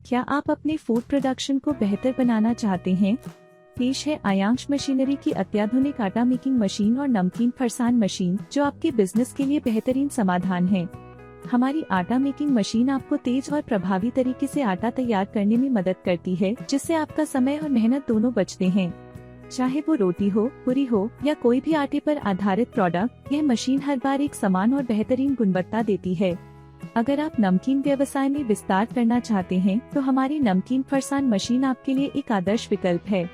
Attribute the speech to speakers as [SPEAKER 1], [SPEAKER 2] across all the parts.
[SPEAKER 1] क्या आप अपने फूड प्रोडक्शन को बेहतर बनाना चाहते हैं? पेश है आयांश मशीनरी की अत्याधुनिक आटा मेकिंग मशीन और नमकीन फरसान मशीन, जो आपके बिजनेस के लिए बेहतरीन समाधान है। हमारी आटा मेकिंग मशीन आपको तेज और प्रभावी तरीके से आटा तैयार करने में मदद करती है, जिससे आपका समय और मेहनत दोनों बचते हैं। चाहे वो रोटी हो, पूरी हो या कोई भी आटे पर आधारित प्रोडक्ट, यह मशीन हर बार एक समान और बेहतरीन गुणवत्ता देती है। अगर आप नमकीन व्यवसाय में विस्तार करना चाहते हैं, तो हमारी नमकीन फरसान मशीन आपके लिए एक आदर्श विकल्प है।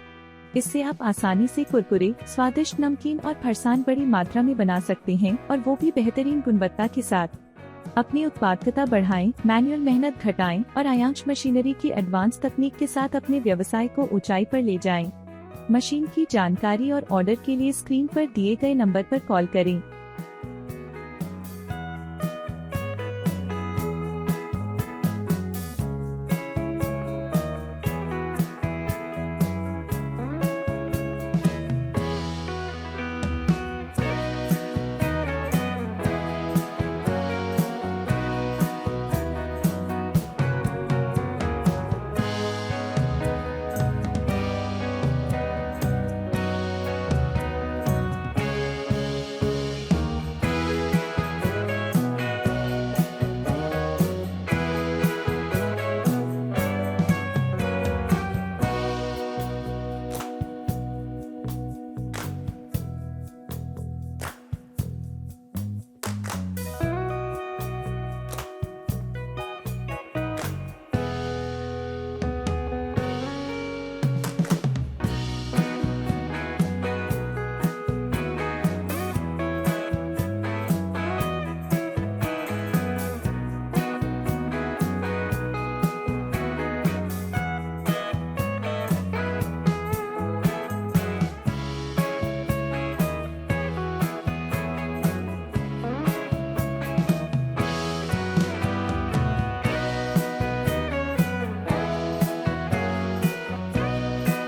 [SPEAKER 1] इससे आप आसानी से कुरकुरे, स्वादिष्ट नमकीन और फरसान बड़ी मात्रा में बना सकते हैं, और वो भी बेहतरीन गुणवत्ता के साथ। अपनी उत्पादकता बढ़ाएं, मैनुअल मेहनत घटाएं और आयांश मशीनरी की एडवांस तकनीक के साथ अपने व्यवसाय को ऊंचाई पर ले जाएं। मशीन की जानकारी और ऑर्डर के लिए स्क्रीन पर दिए गए नंबर पर कॉल करें।